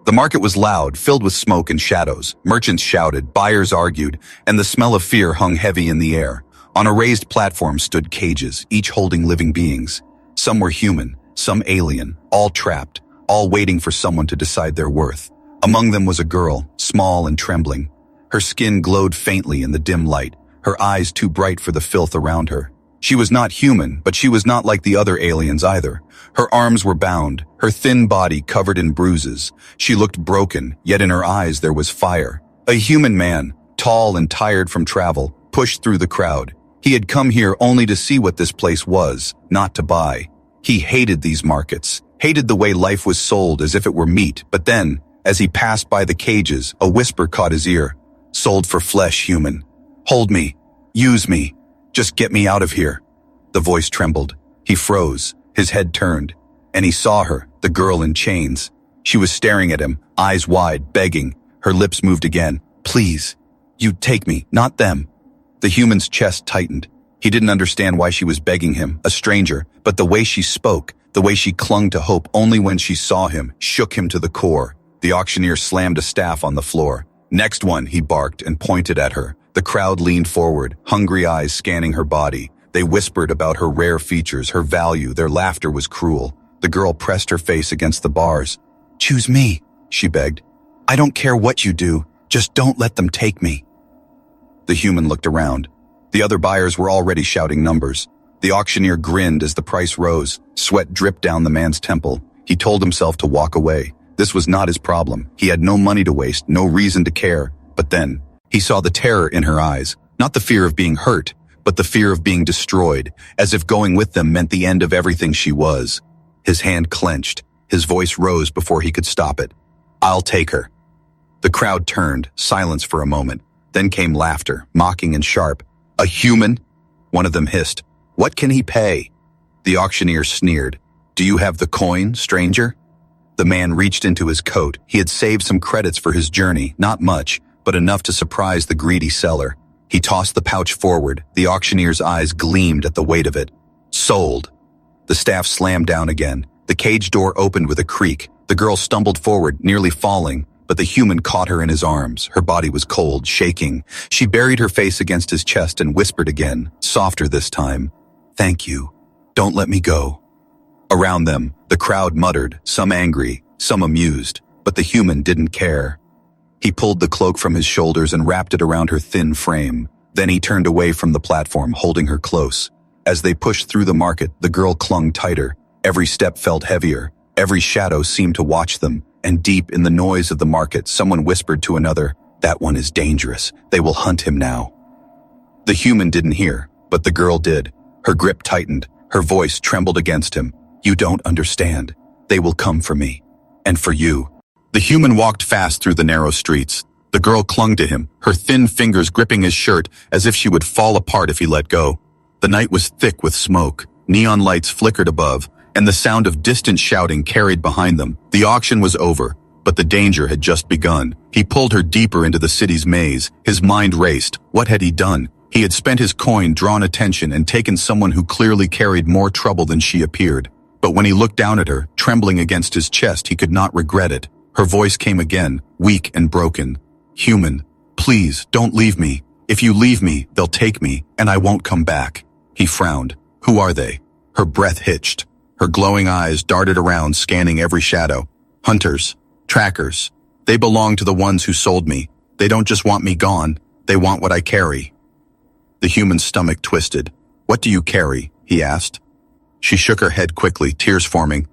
The market was loud, filled with smoke and shadows. Merchants shouted, buyers argued, and the smell of fear hung heavy in the air. On a raised platform stood cages, each holding living beings. Some were human, some alien, all trapped, all waiting for someone to decide their worth. Among them was a girl, small and trembling. Her skin glowed faintly in the dim light, her eyes too bright for the filth around her. She was not human, but she was not like the other aliens either. Her arms were bound, her thin body covered in bruises. She looked broken, yet in her eyes there was fire. A human man, tall and tired from travel, pushed through the crowd. He had come here only to see what this place was, not to buy. He hated these markets, hated the way life was sold as if it were meat. But then, as he passed by the cages, a whisper caught his ear. Sold for flesh, human. Hold me. Use me. Just get me out of here. The voice trembled. He froze, his head turned, and he saw her, the girl in chains. She was staring at him, eyes wide, begging. Her lips moved again. Please. You take me, not them. The human's chest tightened. He didn't understand why she was begging him, a stranger, but the way she spoke, the way she clung to hope only when she saw him, shook him to the core. The auctioneer slammed a staff on the floor. Next one, he barked and pointed at her. The crowd leaned forward, hungry eyes scanning her body. They whispered about her rare features, her value. Their laughter was cruel. The girl pressed her face against the bars. Choose me, she begged. I don't care what you do, just don't let them take me. The human looked around. The other buyers were already shouting numbers. The auctioneer grinned as the price rose. Sweat dripped down the man's temple. He told himself to walk away. This was not his problem. He had no money to waste, no reason to care. But then, he saw the terror in her eyes. Not the fear of being hurt, but the fear of being destroyed, as if going with them meant the end of everything she was. His hand clenched. His voice rose before he could stop it. I'll take her. The crowd turned, silence for a moment. Then came laughter, mocking and sharp. A human? One of them hissed. What can he pay? The auctioneer sneered. Do you have the coin, stranger? The man reached into his coat. He had saved some credits for his journey, not much, but enough to surprise the greedy seller. He tossed the pouch forward. The auctioneer's eyes gleamed at the weight of it. Sold. The staff slammed down again. The cage door opened with a creak. The girl stumbled forward, nearly falling, but the human caught her in his arms. Her body was cold, shaking. She buried her face against his chest and whispered again, softer this time. Thank you. Don't let me go. Around them, the crowd muttered, some angry, some amused, but the human didn't care. He pulled the cloak from his shoulders and wrapped it around her thin frame. Then he turned away from the platform, holding her close. As they pushed through the market, the girl clung tighter. Every step felt heavier. Every shadow seemed to watch them. And deep in the noise of the market, someone whispered to another, that one is dangerous. They will hunt him now. The human didn't hear, but the girl did. Her grip tightened. Her voice trembled against him. You don't understand. They will come for me. And for you. The human walked fast through the narrow streets. The girl clung to him, her thin fingers gripping his shirt as if she would fall apart if he let go. The night was thick with smoke. Neon lights flickered above, and the sound of distant shouting carried behind them. The auction was over, but the danger had just begun. He pulled her deeper into the city's maze. His mind raced. What had he done? He had spent his coin, drawn attention, and taken someone who clearly carried more trouble than she appeared. But when he looked down at her, trembling against his chest, he could not regret it. Her voice came again, weak and broken. Human, please, don't leave me. If you leave me, they'll take me, and I won't come back. He frowned. Who are they? Her breath hitched. Her glowing eyes darted around, scanning every shadow. Hunters. Trackers. They belong to the ones who sold me. They don't just want me gone. They want what I carry. The human's stomach twisted. What do you carry? He asked. She shook her head quickly, tears forming.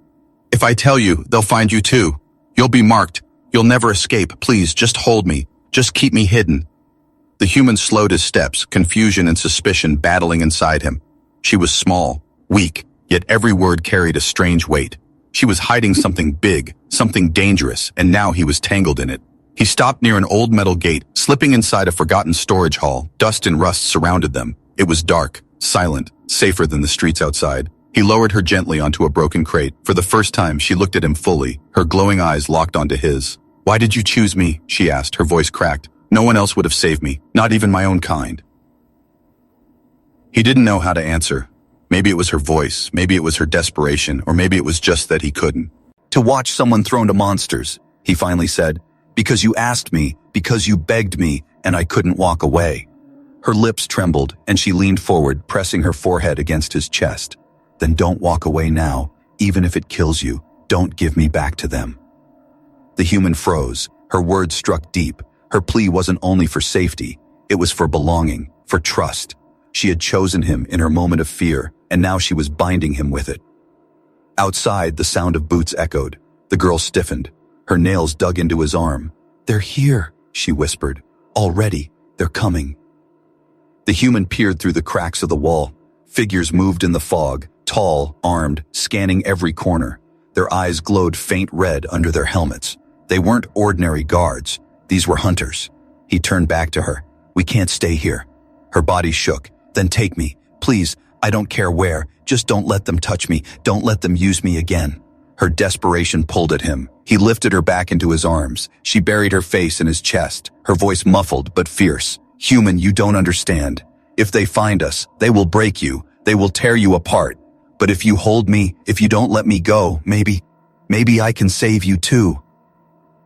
If I tell you, they'll find you too. You'll be marked. You'll never escape. Please, just hold me. Just keep me hidden. The human slowed his steps, confusion and suspicion battling inside him. She was small, weak, yet every word carried a strange weight. She was hiding something big, something dangerous, and now he was tangled in it. He stopped near an old metal gate, slipping inside a forgotten storage hall. Dust and rust surrounded them. It was dark, silent, safer than the streets outside. He lowered her gently onto a broken crate. For the first time, she looked at him fully, her glowing eyes locked onto his. Why did you choose me? She asked, her voice cracked. No one else would have saved me, not even my own kind. He didn't know how to answer. Maybe it was her voice, maybe it was her desperation, or maybe it was just that he couldn't. To watch someone thrown to monsters, He finally said, "Because you asked me, because you begged me, and I couldn't walk away." Her lips trembled, and she leaned forward, pressing her forehead against his chest. "Then don't walk away now, even if it kills you. Don't give me back to them." The human froze. Her words struck deep. Her plea wasn't only for safety, it was for belonging, for trust. She had chosen him in her moment of fear, and now she was binding him with it. Outside, the sound of boots echoed. The girl stiffened. Her nails dug into his arm. "They're here," she whispered. "Already, they're coming." The human peered through the cracks of the wall. Figures moved in the fog, tall, armed, scanning every corner. Their eyes glowed faint red under their helmets. They weren't ordinary guards. These were hunters. He turned back to her. "We can't stay here." Her body shook. "Then take me. Please, I don't care where. Just don't let them touch me. Don't let them use me again." Her desperation pulled at him. He lifted her back into his arms. She buried her face in his chest, her voice muffled but fierce. "Human, you don't understand. If they find us, they will break you. They will tear you apart. But if you hold me, if you don't let me go, maybe I can save you too."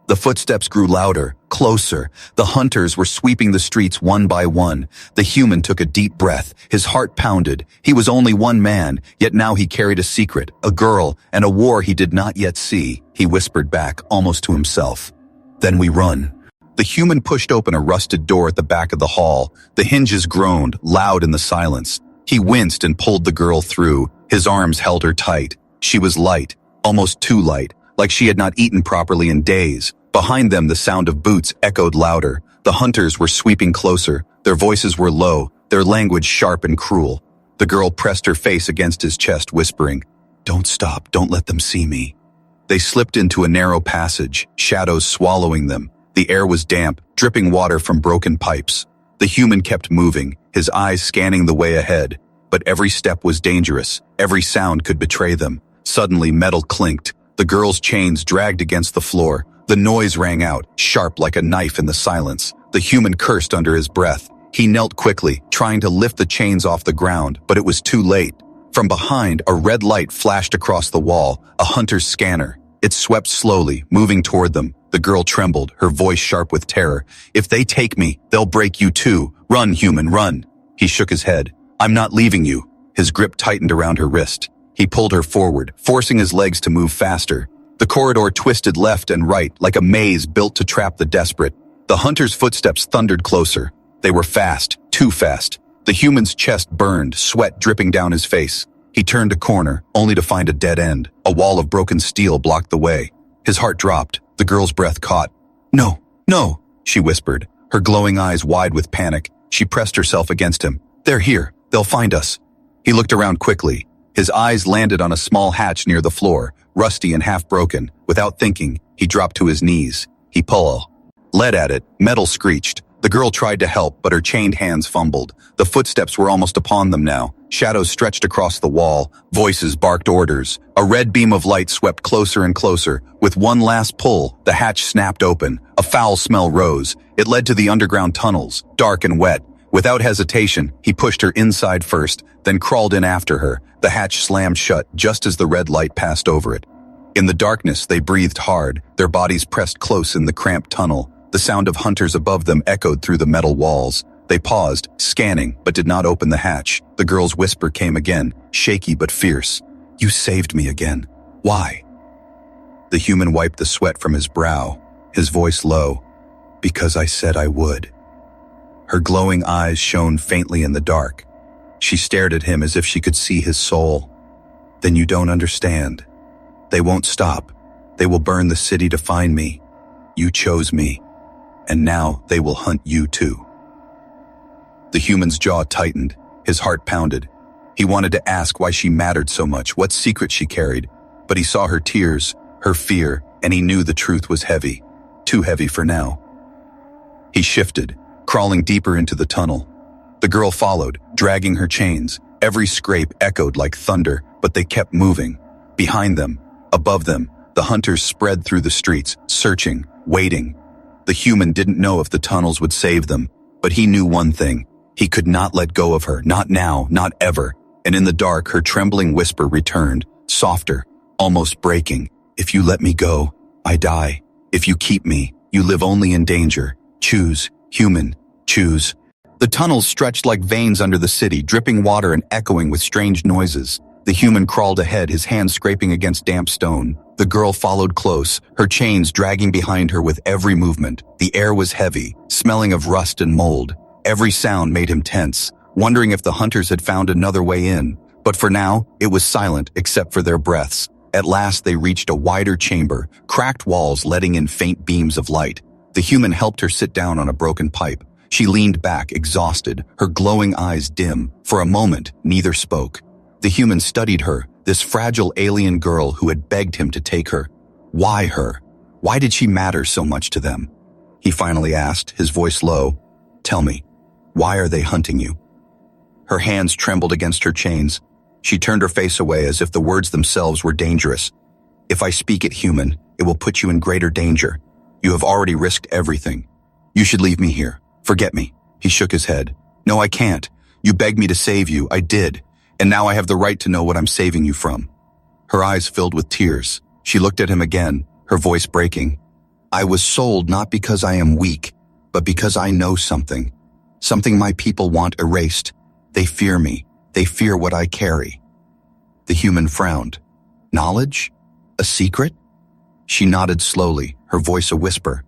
The footsteps grew louder, closer. The hunters were sweeping the streets one by one. The human took a deep breath. His heart pounded. He was only one man, yet now he carried a secret, a girl, and a war he did not yet see. He whispered back, almost to himself. "Then we run." The human pushed open a rusted door at the back of the hall. The hinges groaned, loud in the silence. He winced and pulled the girl through. His arms held her tight. She was light, almost too light, like she had not eaten properly in days. Behind them, the sound of boots echoed louder. The hunters were sweeping closer. Their voices were low, their language sharp and cruel. The girl pressed her face against his chest, whispering, "Don't stop, don't let them see me." They slipped into a narrow passage, shadows swallowing them. The air was damp, dripping water from broken pipes. The human kept moving, his eyes scanning the way ahead. But every step was dangerous. Every sound could betray them. Suddenly, metal clinked. The girl's chains dragged against the floor. The noise rang out, sharp like a knife in the silence. The human cursed under his breath. He knelt quickly, trying to lift the chains off the ground, but it was too late. From behind, a red light flashed across the wall, a hunter's scanner. It swept slowly, moving toward them. The girl trembled, her voice sharp with terror. "If they take me, they'll break you too. Run, human, run." He shook his head. "I'm not leaving you." His grip tightened around her wrist. He pulled her forward, forcing his legs to move faster. The corridor twisted left and right, like a maze built to trap the desperate. The hunter's footsteps thundered closer. They were fast, too fast. The human's chest burned, sweat dripping down his face. He turned a corner, only to find a dead end. A wall of broken steel blocked the way. His heart dropped. The girl's breath caught. "No, no," she whispered, her glowing eyes wide with panic. She pressed herself against him. "They're here. They'll find us." He looked around quickly. His eyes landed on a small hatch near the floor, rusty and half-broken. Without thinking, he dropped to his knees. He pulled. Lead at it, metal screeched. The girl tried to help, but her chained hands fumbled. The footsteps were almost upon them now. Shadows stretched across the wall. Voices barked orders. A red beam of light swept closer and closer. With one last pull, the hatch snapped open. A foul smell rose. It led to the underground tunnels, dark and wet. Without hesitation, he pushed her inside first, then crawled in after her. The hatch slammed shut just as the red light passed over it. In the darkness, they breathed hard, their bodies pressed close in the cramped tunnel. The sound of hunters above them echoed through the metal walls. They paused, scanning, but did not open the hatch. The girl's whisper came again, shaky but fierce. "You saved me again. Why?" The human wiped the sweat from his brow, his voice low. "Because I said I would." Her glowing eyes shone faintly in the dark. She stared at him as if she could see his soul. "Then you don't understand. They won't stop. They will burn the city to find me. You chose me. And now they will hunt you too." The human's jaw tightened, his heart pounded. He wanted to ask why she mattered so much, what secret she carried, but he saw her tears, her fear, and he knew the truth was heavy, too heavy for now. He shifted, crawling deeper into the tunnel. The girl followed, dragging her chains. Every scrape echoed like thunder, but they kept moving. Behind them, above them, the hunters spread through the streets, searching, waiting. The human didn't know if the tunnels would save them, but he knew one thing. He could not let go of her, not now, not ever. And in the dark, her trembling whisper returned, softer, almost breaking. "If you let me go, I die. If you keep me, you live only in danger. Choose, human, choose. The tunnels stretched like veins under the city, dripping water and echoing with strange noises. The human crawled ahead, his hands scraping against damp stone. The girl followed close, her chains dragging behind her with every movement. The air was heavy, smelling of rust and mold. Every sound made him tense, wondering if the hunters had found another way in. But for now, it was silent except for their breaths. At last they reached a wider chamber, cracked walls letting in faint beams of light. The human helped her sit down on a broken pipe. She leaned back, exhausted, her glowing eyes dim. For a moment, neither spoke. The human studied her, this fragile alien girl who had begged him to take her. Why her? Why did she matter so much to them? He finally asked, his voice low. Tell me, why are they hunting you? Her hands trembled against her chains. She turned her face away as if the words themselves were dangerous. If I speak it, human, it will put you in greater danger. You have already risked everything. You should leave me here. Forget me. He shook his head. No, I can't. You begged me to save you. I did. And now I have the right to know what I'm saving you from. Her eyes filled with tears. She looked at him again, her voice breaking. I was sold not because I am weak, but because I know something. Something my people want erased. They fear me. They fear what I carry. The human frowned. Knowledge? A secret? She nodded slowly, her voice a whisper.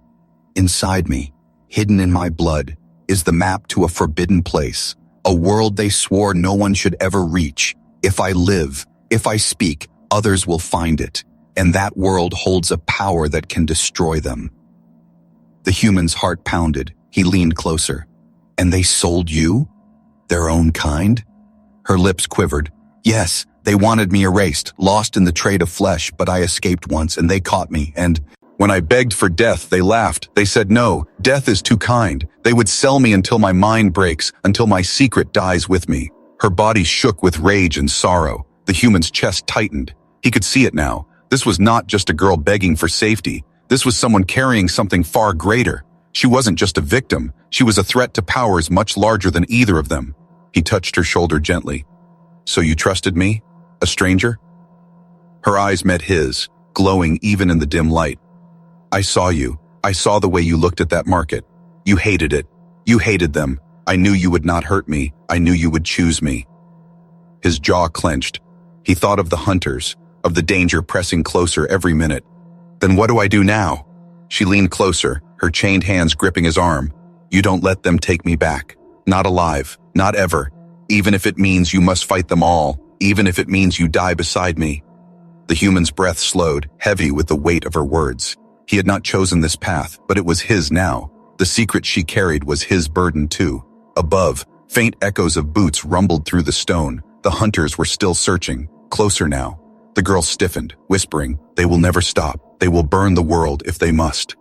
Inside me, hidden in my blood, is the map to a forbidden place. A world they swore no one should ever reach. If I live, if I speak, others will find it. And that world holds a power that can destroy them. The human's heart pounded. He leaned closer. And they sold you? Their own kind? Her lips quivered. Yes, they wanted me erased, lost in the trade of flesh, but I escaped once and they caught me, and when I begged for death, they laughed. They said, no, death is too kind. They would sell me until my mind breaks, until my secret dies with me. Her body shook with rage and sorrow. The human's chest tightened. He could see it now. This was not just a girl begging for safety. This was someone carrying something far greater. She wasn't just a victim. She was a threat to powers much larger than either of them. He touched her shoulder gently. So you trusted me? A stranger? Her eyes met his, glowing even in the dim light. I saw you. I saw the way you looked at that market. You hated it. You hated them. I knew you would not hurt me. I knew you would choose me. His jaw clenched. He thought of the hunters, of the danger pressing closer every minute. Then what do I do now? She leaned closer, her chained hands gripping his arm. You don't let them take me back. Not alive. Not ever. Even if it means you must fight them all. Even if it means you die beside me. The human's breath slowed, heavy with the weight of her words. He had not chosen this path, but it was his now. The secret she carried was his burden too. Above, faint echoes of boots rumbled through the stone. The hunters were still searching, closer now. The girl stiffened, whispering, they will never stop. They will burn the world if they must.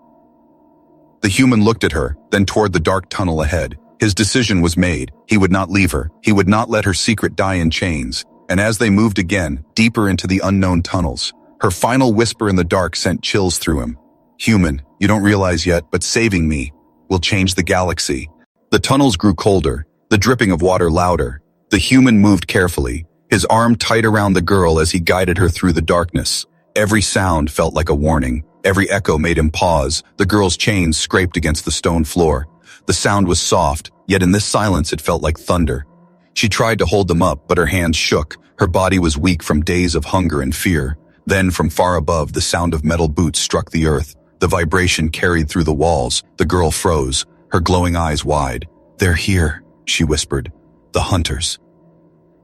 The human looked at her, then toward the dark tunnel ahead. His decision was made. He would not leave her. He would not let her secret die in chains. And as they moved again, deeper into the unknown tunnels, her final whisper in the dark sent chills through him. Human, you don't realize yet, but saving me will change the galaxy. The tunnels grew colder, the dripping of water louder. The human moved carefully, his arm tight around the girl as he guided her through the darkness. Every sound felt like a warning. Every echo made him pause. The girl's chains scraped against the stone floor. The sound was soft, yet in this silence it felt like thunder. She tried to hold them up, but her hands shook. Her body was weak from days of hunger and fear. Then, from far above, the sound of metal boots struck the earth. The vibration carried through the walls. The girl froze, her glowing eyes wide. They're here, she whispered. The hunters.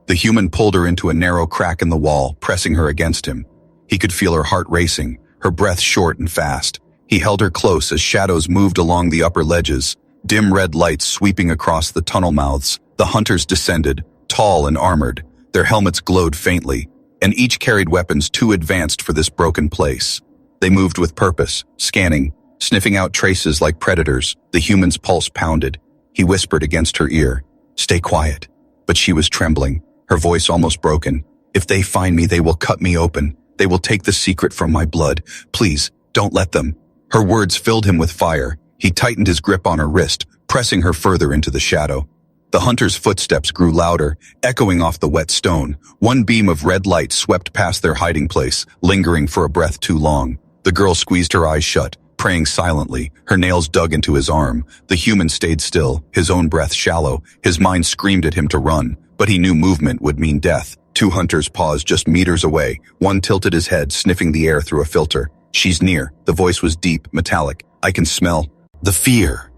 The human pulled her into a narrow crack in the wall, pressing her against him. He could feel her heart racing, her breath short and fast. He held her close as shadows moved along the upper ledges, dim red lights sweeping across the tunnel mouths. The hunters descended, tall and armored. Their helmets glowed faintly, and each carried weapons too advanced for this broken place. They moved with purpose, scanning, sniffing out traces like predators. The human's pulse pounded. He whispered against her ear, "Stay quiet." But she was trembling, her voice almost broken. "If they find me, they will cut me open. They will take the secret from my blood. Please, don't let them." Her words filled him with fire. He tightened his grip on her wrist, pressing her further into the shadow. The hunter's footsteps grew louder, echoing off the wet stone. One beam of red light swept past their hiding place, lingering for a breath too long. The girl squeezed her eyes shut, praying silently, her nails dug into his arm. The human stayed still, his own breath shallow. His mind screamed at him to run, but he knew movement would mean death. Two hunters paused just meters away. One tilted his head, sniffing the air through a filter. "She's near." The voice was deep, metallic. "I can smell the fear."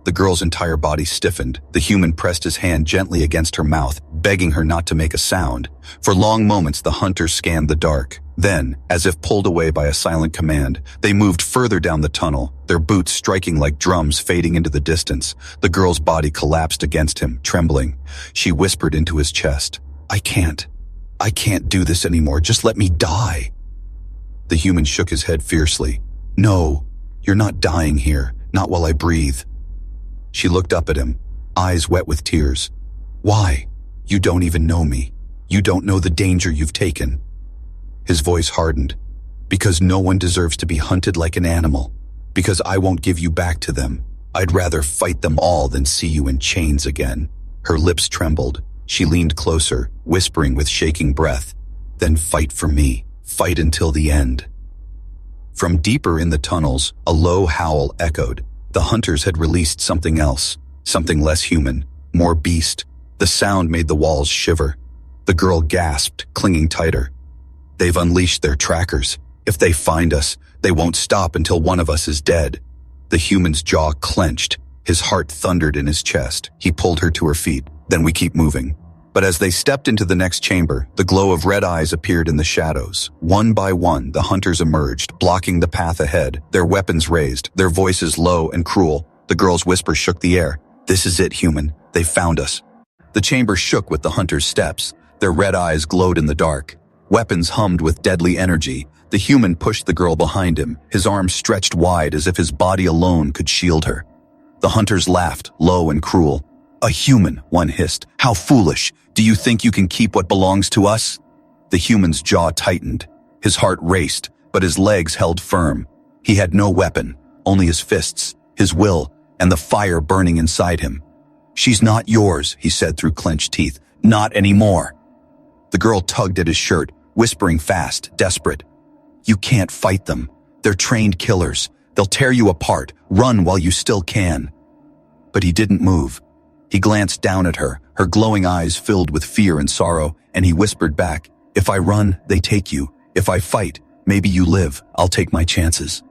The girl's entire body stiffened. The human pressed his hand gently against her mouth, begging her not to make a sound. For long moments, the hunters scanned the dark. Then, as if pulled away by a silent command, they moved further down the tunnel, their boots striking like drums fading into the distance. The girl's body collapsed against him, trembling. She whispered into his chest, I can't do this anymore. Just let me die." The human shook his head fiercely. "No, you're not dying here, not while I breathe." She looked up at him, eyes wet with tears. "Why? You don't even know me. You don't know the danger you've taken." His voice hardened. "Because no one deserves to be hunted like an animal. Because I won't give you back to them. I'd rather fight them all than see you in chains again." Her lips trembled. She leaned closer, whispering with shaking breath, "Then fight for me. Fight until the end." From deeper in the tunnels, a low howl echoed. The hunters had released something else, something less human, more beast. The sound made the walls shiver. The girl gasped, clinging tighter. "They've unleashed their trackers. If they find us, they won't stop until one of us is dead." The human's jaw clenched. His heart thundered in his chest. He pulled her to her feet. "Then we keep moving." But as they stepped into the next chamber, the glow of red eyes appeared in the shadows. One by one, the hunters emerged, blocking the path ahead, their weapons raised, their voices low and cruel. The girl's whisper shook the air. "This is it, human. They found us." The chamber shook with the hunters' steps. Their red eyes glowed in the dark. Weapons hummed with deadly energy. The human pushed the girl behind him, his arms stretched wide as if his body alone could shield her. The hunters laughed, low and cruel. "A human," one hissed. "How foolish. Do you think you can keep what belongs to us?" The human's jaw tightened. His heart raced, but his legs held firm. He had no weapon, only his fists, his will, and the fire burning inside him. "She's not yours," he said through clenched teeth. "Not anymore." The girl tugged at his shirt, whispering fast, desperate. "You can't fight them. They're trained killers. They'll tear you apart. Run while you still can." But he didn't move. He glanced down at her, her glowing eyes filled with fear and sorrow, and he whispered back, "If I run, they take you. If I fight, maybe you live. I'll take my chances."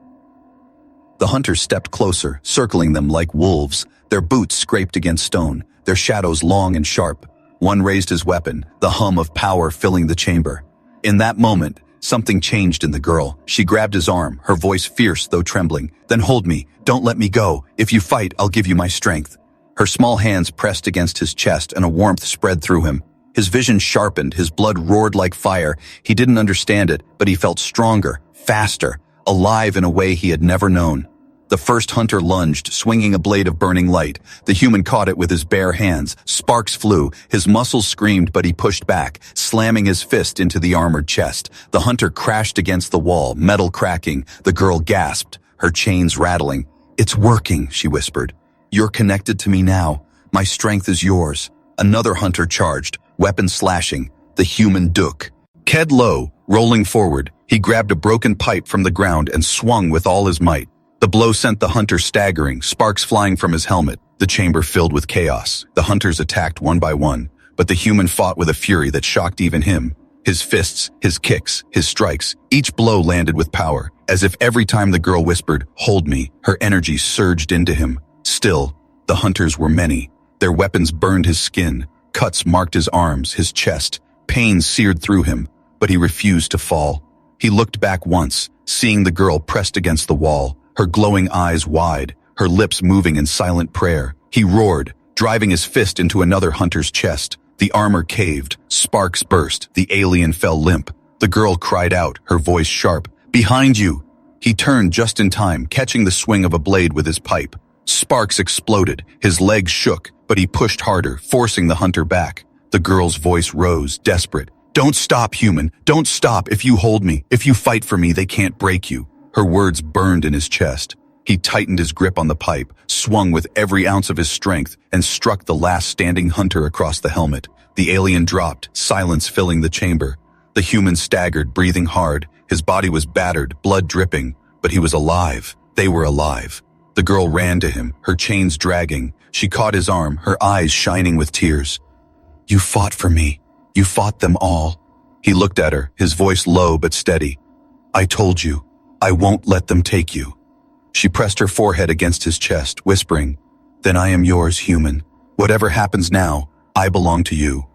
The hunters stepped closer, circling them like wolves. Their boots scraped against stone, their shadows long and sharp. One raised his weapon, the hum of power filling the chamber. In that moment, something changed in the girl. She grabbed his arm, her voice fierce though trembling. "Then hold me. Don't let me go. If you fight, I'll give you my strength." Her small hands pressed against his chest and a warmth spread through him. His vision sharpened, his blood roared like fire. He didn't understand it, but he felt stronger, faster, alive in a way he had never known. The first hunter lunged, swinging a blade of burning light. The human caught it with his bare hands. Sparks flew. His muscles screamed, but he pushed back, slamming his fist into the armored chest. The hunter crashed against the wall, metal cracking. The girl gasped, her chains rattling. "It's working," she whispered. "You're connected to me now. My strength is yours." Another hunter charged, weapon slashing. The human duck. Ked low, rolling forward. He grabbed a broken pipe from the ground and swung with all his might. The blow sent the hunter staggering, sparks flying from his helmet. The chamber filled with chaos. The hunters attacked one by one, but the human fought with a fury that shocked even him. His fists, his kicks, his strikes, each blow landed with power. As if every time the girl whispered, "Hold me," her energy surged into him. Still, the hunters were many. Their weapons burned his skin. Cuts marked his arms, his chest. Pain seared through him, but he refused to fall. He looked back once, seeing the girl pressed against the wall, her glowing eyes wide, her lips moving in silent prayer. He roared, driving his fist into another hunter's chest. The armor caved, sparks burst, the alien fell limp. The girl cried out, her voice sharp, "Behind you!" He turned just in time, catching the swing of a blade with his pipe. Sparks exploded, his legs shook, but he pushed harder, forcing the hunter back. The girl's voice rose, desperate. "Don't stop, human. Don't stop. If you hold me, if you fight for me, they can't break you." Her words burned in his chest. He tightened his grip on the pipe, swung with every ounce of his strength, and struck the last standing hunter across the helmet. The alien dropped, silence filling the chamber. The human staggered, breathing hard. His body was battered, blood dripping, but he was alive. They were alive. The girl ran to him, her chains dragging. She caught his arm, her eyes shining with tears. "You fought for me. You fought them all." He looked at her, his voice low but steady. "I told you, I won't let them take you." She pressed her forehead against his chest, whispering, "Then I am yours, human. Whatever happens now, I belong to you."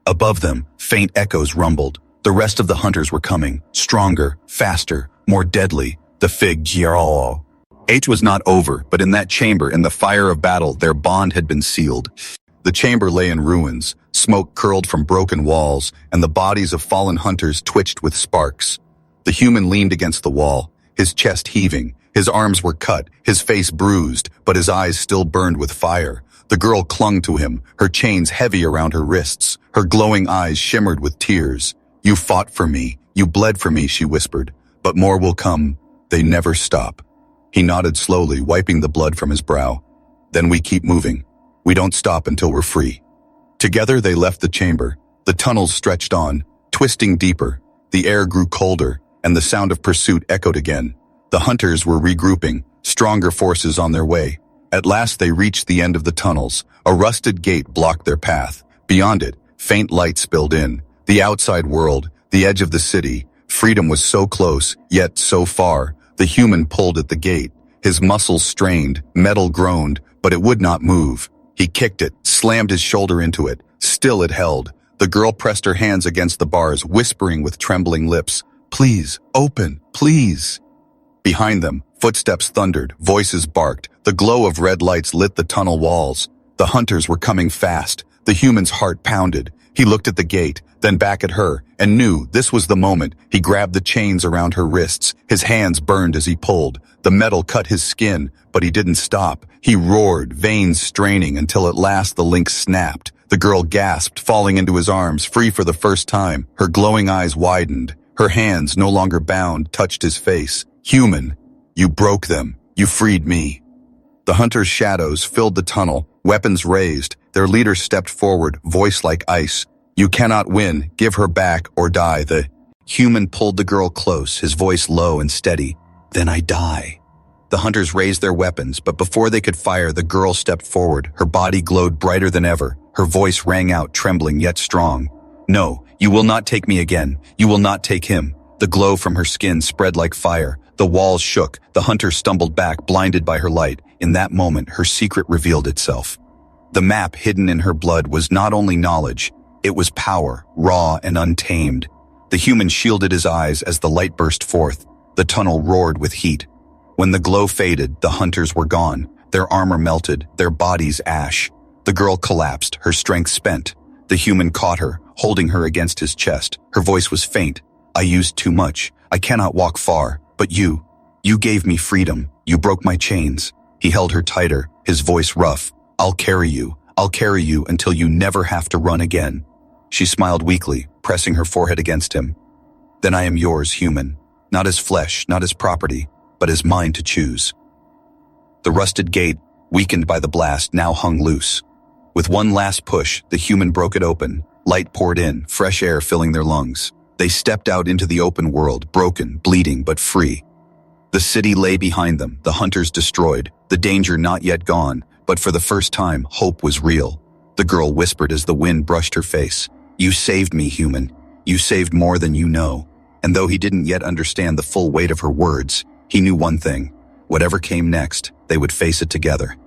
Above them, faint echoes rumbled. The rest of the hunters were coming, stronger, faster, more deadly. The fig Giarolo. H was not over, but in that chamber, in the fire of battle, their bond had been sealed. The chamber lay in ruins, smoke curled from broken walls, and the bodies of fallen hunters twitched with sparks. The human leaned against the wall, his chest heaving. His arms were cut, his face bruised, but his eyes still burned with fire. The girl clung to him, her chains heavy around her wrists. Her glowing eyes shimmered with tears. "You fought for me. You bled for me," she whispered. "But more will come. They never stop." He nodded slowly, wiping the blood from his brow. "Then we keep moving. We don't stop until we're free." Together they left the chamber. The tunnels stretched on, twisting deeper. The air grew colder, and the sound of pursuit echoed again. The hunters were regrouping, stronger forces on their way. At last they reached the end of the tunnels. A rusted gate blocked their path. Beyond it, faint light spilled in. The outside world, the edge of the city. Freedom was so close, yet so far. The human pulled at the gate. His muscles strained, metal groaned, but it would not move. He kicked it, slammed his shoulder into it. Still it held. The girl pressed her hands against the bars, whispering with trembling lips, "Please, open, please." Behind them, footsteps thundered, voices barked. The glow of red lights lit the tunnel walls. The hunters were coming fast. The human's heart pounded. He looked at the gate, then back at her, and knew this was the moment. He grabbed the chains around her wrists. His hands burned as he pulled. The metal cut his skin, but he didn't stop. He roared, veins straining, until at last the link snapped. The girl gasped, falling into his arms, free for the first time. Her glowing eyes widened. Her hands, no longer bound, touched his face. "Human, you broke them. You freed me." The hunters' shadows filled the tunnel, weapons raised. Their leader stepped forward, voice like ice. "You cannot win. Give her back or die." The human pulled the girl close, his voice low and steady. "Then I die." The hunters raised their weapons, but before they could fire, the girl stepped forward. Her body glowed brighter than ever. Her voice rang out, trembling yet strong. "No, you will not take me again. You will not take him." The glow from her skin spread like fire. The walls shook. The hunter stumbled back, blinded by her light. In that moment, her secret revealed itself. The map hidden in her blood was not only knowledge, it was power, raw and untamed. The human shielded his eyes as the light burst forth. The tunnel roared with heat. When the glow faded, the hunters were gone. Their armor melted, their bodies ash. The girl collapsed, her strength spent. The human caught her, holding her against his chest. Her voice was faint. "I used too much. I cannot walk far. But you gave me freedom. You broke my chains." He held her tighter, his voice rough. I'll carry you until you never have to run again." She smiled weakly, pressing her forehead against him. "Then I am yours, human. Not as flesh, not as property, but as mine to choose." The rusted gate, weakened by the blast, now hung loose. With one last push, the human broke it open. Light poured in, fresh air filling their lungs. They stepped out into the open world, broken, bleeding, but free. The city lay behind them, the hunters destroyed, the danger not yet gone, but for the first time, hope was real. The girl whispered as the wind brushed her face, "You saved me, human. You saved more than you know." And though he didn't yet understand the full weight of her words, he knew one thing. Whatever came next, they would face it together.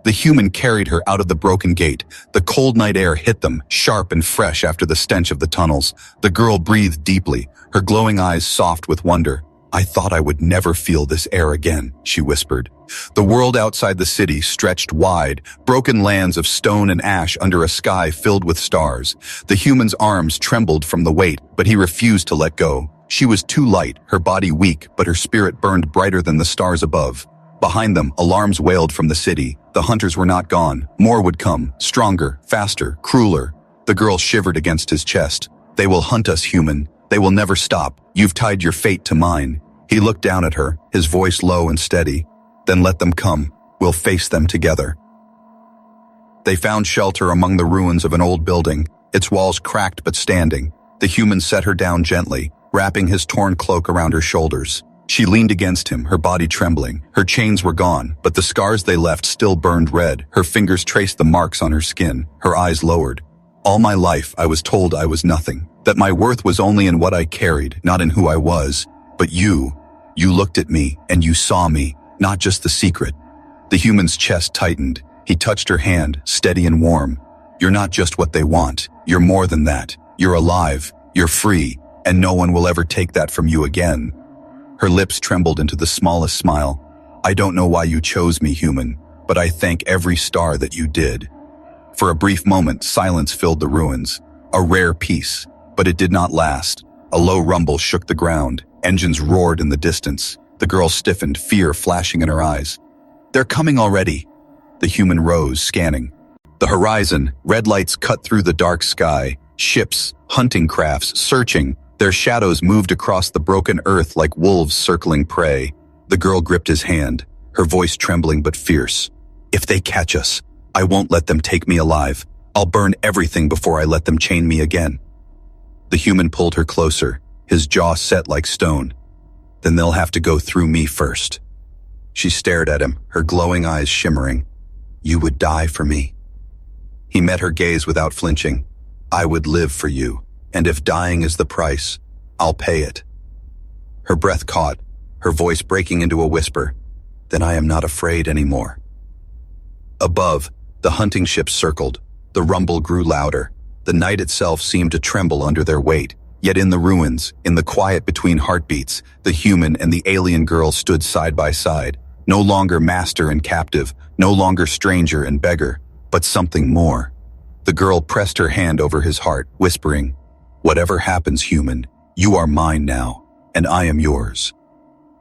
The human carried her out of the broken gate. The cold night air hit them, sharp and fresh after the stench of the tunnels. The girl breathed deeply, her glowing eyes soft with wonder. "I thought I would never feel this air again," she whispered. The world outside the city stretched wide, broken lands of stone and ash under a sky filled with stars. The human's arms trembled from the weight, but he refused to let go. She was too light, her body weak, but her spirit burned brighter than the stars above. Behind them, alarms wailed from the city. The hunters were not gone. More would come, stronger, faster, crueler. The girl shivered against his chest. "They will hunt us, human. They will never stop. You've tied your fate to mine." He looked down at her, his voice low and steady. "Then let them come. We'll face them together." They found shelter among the ruins of an old building, its walls cracked but standing. The human set her down gently, wrapping his torn cloak around her shoulders. She leaned against him, her body trembling. Her chains were gone, but the scars they left still burned red. Her fingers traced the marks on her skin, her eyes lowered. All my life, I was told I was nothing, that my worth was only in what I carried, not in who I was. But you looked at me, and you saw me, not just the secret. The human's chest tightened. He touched her hand, steady and warm. You're not just what they want. You're more than that. You're alive. You're free. And no one will ever take that from you again. Her lips trembled into the smallest smile. I don't know why you chose me, human, but I thank every star that you did. For a brief moment, silence filled the ruins. A rare peace, but it did not last. A low rumble shook the ground. Engines roared in the distance. The girl stiffened, fear flashing in her eyes. They're coming already. The human rose, scanning. The horizon, red lights cut through the dark sky. Ships, hunting crafts, searching. Their shadows moved across the broken earth like wolves circling prey. The girl gripped his hand, her voice trembling but fierce. If they catch us, I won't let them take me alive. I'll burn everything before I let them chain me again. The human pulled her closer, his jaw set like stone. Then they'll have to go through me first. She stared at him, her glowing eyes shimmering. You would die for me. He met her gaze without flinching. I would live for you. And if dying is the price, I'll pay it. Her breath caught, her voice breaking into a whisper. Then I am not afraid anymore. Above, the hunting ships circled. The rumble grew louder. The night itself seemed to tremble under their weight. Yet in the ruins, in the quiet between heartbeats, the human and the alien girl stood side by side. No longer master and captive, no longer stranger and beggar, but something more. The girl pressed her hand over his heart, whispering, Whatever happens, human, you are mine now, and I am yours.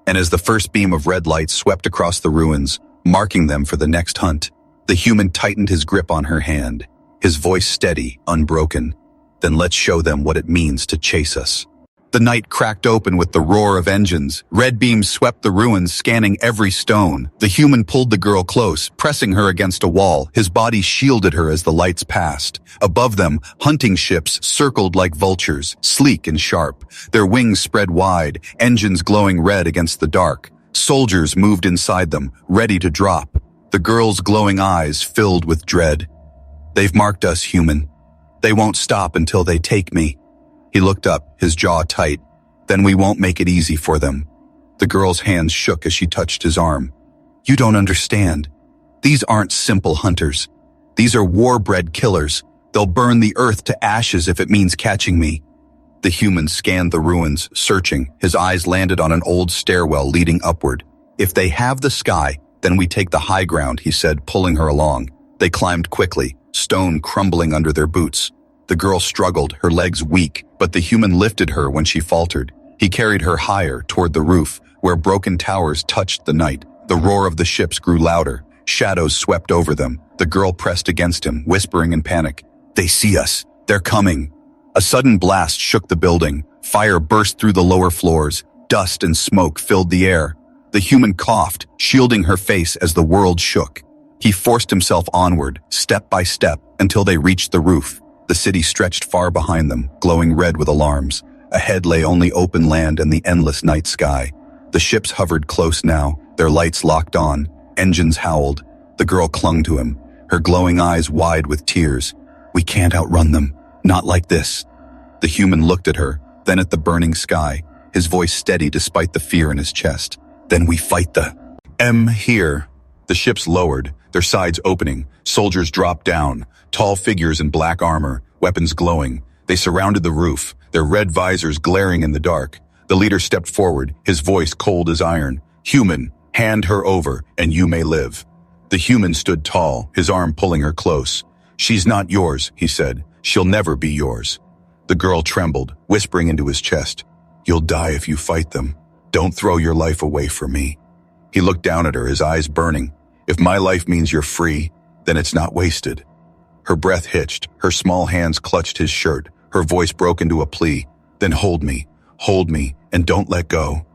And as the first beam of red light swept across the ruins, marking them for the next hunt, the human tightened his grip on her hand, his voice steady, unbroken. Then let's show them what it means to chase us. The night cracked open with the roar of engines. Red beams swept the ruins, scanning every stone. The human pulled the girl close, pressing her against a wall. His body shielded her as the lights passed. Above them, hunting ships circled like vultures, sleek and sharp. Their wings spread wide, engines glowing red against the dark. Soldiers moved inside them, ready to drop. The girl's glowing eyes filled with dread. They've marked us, human. They won't stop until they take me. He looked up, his jaw tight. Then we won't make it easy for them. The girl's hands shook as she touched his arm. You don't understand. These aren't simple hunters. These are war-bred killers. They'll burn the earth to ashes if it means catching me. The human scanned the ruins, searching. His eyes landed on an old stairwell leading upward. If they have the sky, then we take the high ground, he said, pulling her along. They climbed quickly, stone crumbling under their boots. The girl struggled, her legs weak, but the human lifted her when she faltered. He carried her higher toward the roof, where broken towers touched the night. The roar of the ships grew louder. Shadows swept over them. The girl pressed against him, whispering in panic. They see us. They're coming. A sudden blast shook the building. Fire burst through the lower floors. Dust and smoke filled the air. The human coughed, shielding her face as the world shook. He forced himself onward, step by step, until they reached the roof. The city stretched far behind them, glowing red with alarms. Ahead lay only open land and the endless night sky. The ships hovered close now, their lights locked on. Engines howled. The girl clung to him, her glowing eyes wide with tears. We can't outrun them. Not like this. The human looked at her, then at the burning sky, his voice steady despite the fear in his chest. Then we fight the here. The ships lowered, their sides opening. Soldiers dropped down, tall figures in black armor, weapons glowing. They surrounded the roof, their red visors glaring in the dark. The leader stepped forward, his voice cold as iron. Human, hand her over, and you may live. The human stood tall, his arm pulling her close. She's not yours, he said. She'll never be yours. The girl trembled, whispering into his chest. You'll die if you fight them. Don't throw your life away for me. He looked down at her, his eyes burning. If my life means you're free, then it's not wasted. Her breath hitched, her small hands clutched his shirt, her voice broke into a plea. Then hold me, and don't let go.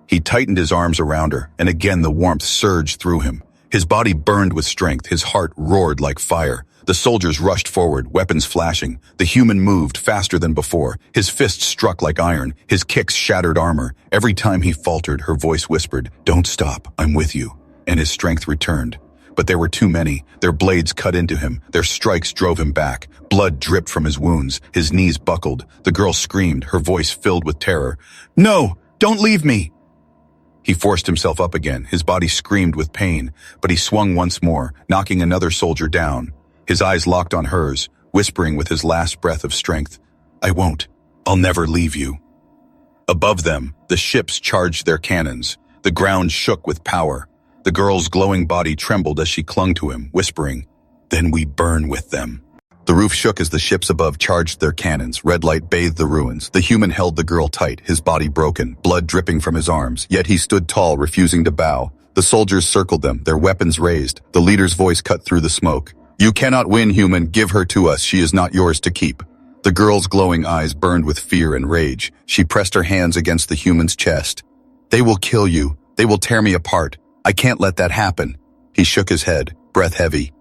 He tightened his arms around her, and again the warmth surged through him. His body burned with strength, his heart roared like fire. The soldiers rushed forward, weapons flashing. The human moved faster than before. His fists struck like iron. His kicks shattered armor. Every time he faltered, her voice whispered, "Don't stop, I'm with you." And his strength returned. But there were too many. Their blades cut into him. Their strikes drove him back. Blood dripped from his wounds. His knees buckled. The girl screamed, her voice filled with terror. "No, don't leave me!" He forced himself up again. His body screamed with pain, but he swung once more, knocking another soldier down. His eyes locked on hers, whispering with his last breath of strength, "I won't. I'll never leave you." Above them, the ships charged their cannons. The ground shook with power. The girl's glowing body trembled as she clung to him, whispering, "Then we burn with them." The roof shook as the ships above charged their cannons. Red light bathed the ruins. The human held the girl tight, his body broken, blood dripping from his arms. Yet he stood tall, refusing to bow. The soldiers circled them, their weapons raised. The leader's voice cut through the smoke. "You cannot win, human. Give her to us. She is not yours to keep." The girl's glowing eyes burned with fear and rage. She pressed her hands against the human's chest. "They will kill you. They will tear me apart. I can't let that happen." He shook his head, breath heavy.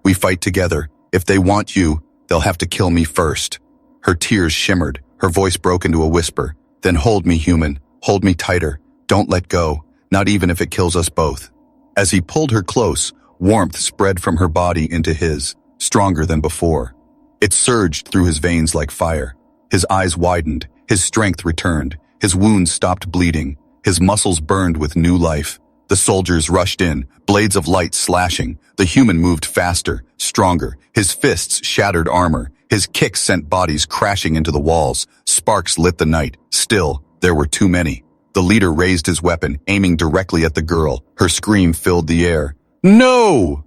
"We fight together. If they want you, they'll have to kill me first." Her tears shimmered, her voice broke into a whisper. "Then hold me, human. Hold me tighter. Don't let go, not even if it kills us both." As he pulled her close, warmth spread from her body into his, stronger than before. It surged through his veins like fire. His eyes widened, his strength returned, his wounds stopped bleeding, his muscles burned with new life. The soldiers rushed in, blades of light slashing. The human moved faster, stronger. His fists shattered armor. His kicks sent bodies crashing into the walls. Sparks lit the night. Still, there were too many. The leader raised his weapon, aiming directly at the girl. Her scream filled the air. "No!"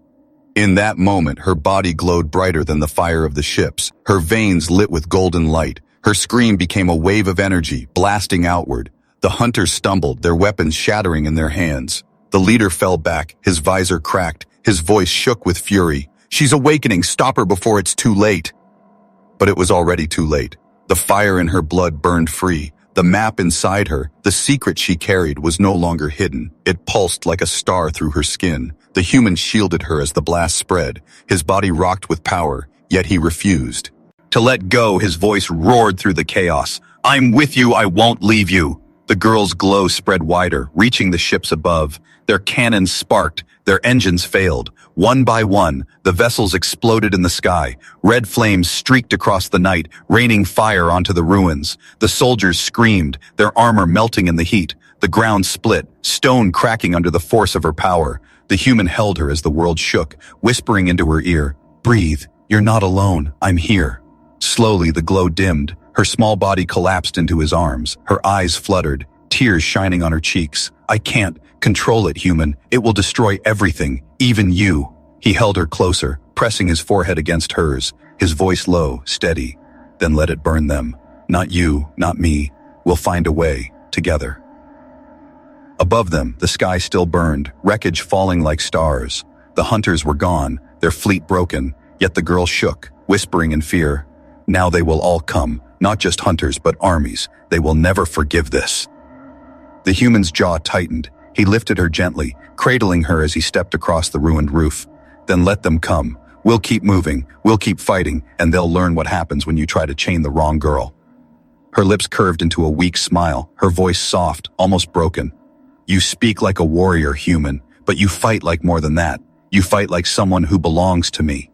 In that moment, her body glowed brighter than the fire of the ships. Her veins lit with golden light. Her scream became a wave of energy, blasting outward. The hunters stumbled, their weapons shattering in their hands. The leader fell back, his visor cracked, his voice shook with fury. "She's awakening, stop her before it's too late." But it was already too late. The fire in her blood burned free. The map inside her, the secret she carried, was no longer hidden. It pulsed like a star through her skin. The human shielded her as the blast spread. His body rocked with power, yet he refused to let go. His voice roared through the chaos. "I'm with you, I won't leave you." The girl's glow spread wider, reaching the ships above. Their cannons sparked, their engines failed. One by one, the vessels exploded in the sky. Red flames streaked across the night, raining fire onto the ruins. The soldiers screamed, their armor melting in the heat. The ground split, stone cracking under the force of her power. The human held her as the world shook, whispering into her ear, "Breathe, you're not alone, I'm here." Slowly, the glow dimmed. Her small body collapsed into his arms. Her eyes fluttered, tears shining on her cheeks. "I can't. Control it, human. It will destroy everything, even you." He held her closer, pressing his forehead against hers, his voice low, steady. "Then let it burn them. Not you, not me. We'll find a way, together." Above them, the sky still burned, wreckage falling like stars. The hunters were gone, their fleet broken, yet the girl shook, whispering in fear, "Now they will all come, not just hunters but armies. They will never forgive this." The human's jaw tightened. He lifted her gently, cradling her as he stepped across the ruined roof. "Then let them come. We'll keep moving, we'll keep fighting, and they'll learn what happens when you try to chain the wrong girl." Her lips curved into a weak smile, her voice soft, almost broken. "You speak like a warrior, human, but you fight like more than that. You fight like someone who belongs to me."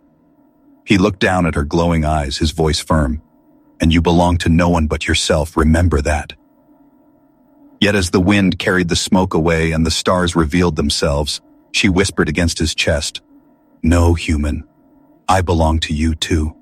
He looked down at her glowing eyes, his voice firm. "And you belong to no one but yourself, remember that." Yet as the wind carried the smoke away and the stars revealed themselves, she whispered against his chest, "No, human, I belong to you too."